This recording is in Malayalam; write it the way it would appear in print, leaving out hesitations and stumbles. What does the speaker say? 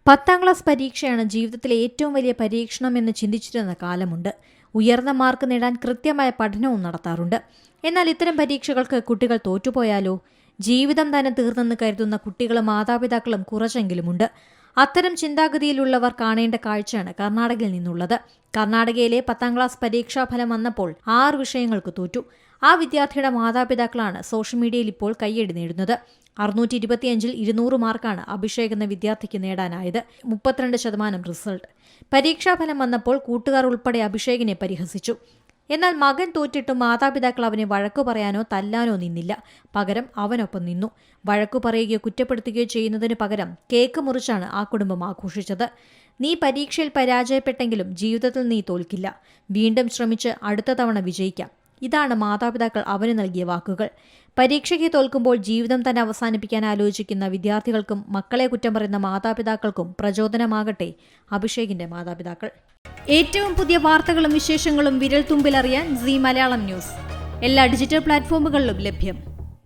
10ാം ക്ലാസ് പരീക്ഷയാണ് ജീവിതത്തിലെ ഏറ്റവും വലിയ പരീക്ഷണം എന്ന് ചിന്തിച്ചിരുന്ന കാലമുണ്ട്. ഉയർന്ന മാർക്ക് നേടാൻ കൃത്യമായ പഠനവും നടത്താറുണ്ട്. എന്നാൽ ഇത്തരം പരീക്ഷകൾക്ക് കുട്ടികൾ തോറ്റുപോയാലോ? ജീവിതം തന്നെ തീർന്നെന്ന് കരുതുന്ന കുട്ടികളും മാതാപിതാക്കളും കുറച്ചെങ്കിലുമുണ്ട്. അത്തരം ചിന്താഗതിയിലുള്ളവർ കാണേണ്ട കാഴ്ചയാണ് കർണാടകയിൽ നിന്നുള്ളത്. കർണാടകയിലെ 10ാം ക്ലാസ് പരീക്ഷാഫലം വന്നപ്പോൾ 6 വിഷയങ്ങൾക്ക് തോറ്റു. ആ വിദ്യാർത്ഥിയുടെ മാതാപിതാക്കളാണ് സോഷ്യൽ മീഡിയയിൽ ഇപ്പോൾ കയ്യടി നേടുന്നത്. 625-ൽ 200 മാർക്കാണ് അഭിഷേക് എന്ന വിദ്യാർത്ഥിക്ക് നേടാനായത്. 32% റിസൾട്ട്. പരീക്ഷാഫലം വന്നപ്പോൾ കൂട്ടുകാർ ഉൾപ്പെടെ അഭിഷേകിനെ പരിഹസിച്ചു. എന്നാൽ മകൻ തോറ്റിട്ടും മാതാപിതാക്കൾ അവനെ വഴക്കു പറയാനോ തല്ലാനോ നിന്നില്ല. പകരം അവനൊപ്പം നിന്നു. വഴക്കു പറയുകയോ കുറ്റപ്പെടുത്തുകയോ ചെയ്യുന്നതിന് പകരം കേക്ക് മുറിച്ചാണ് ആ കുടുംബം ആഘോഷിച്ചത്. നീ പരീക്ഷയിൽ പരാജയപ്പെട്ടെങ്കിലും ജീവിതത്തിൽ നീ തോൽക്കില്ല. വീണ്ടും ശ്രമിച്ച് അടുത്ത തവണ വിജയിക്കാം. ഇതാണ് മാതാപിതാക്കൾ അവന് നൽകിയ വാക്കുകൾ. പരീക്ഷയ്ക്ക് തോൽക്കുമ്പോൾ ജീവിതം തന്നെ അവസാനിപ്പിക്കാൻ ആലോചിക്കുന്ന വിദ്യാർത്ഥികൾക്കും മക്കളെ കുറ്റം പറയുന്ന മാതാപിതാക്കൾക്കും പ്രചോദനമാകട്ടെ അഭിഷേകിന്റെ മാതാപിതാക്കൾ. ഏറ്റവും പുതിയ വാർത്തകളും വിശേഷങ്ങളും വിരൽത്തുമ്പിലറിയാൻ സീ മലയാളം ന്യൂസ് എല്ലാ ഡിജിറ്റൽ പ്ലാറ്റ്ഫോമുകളിലും ലഭ്യം.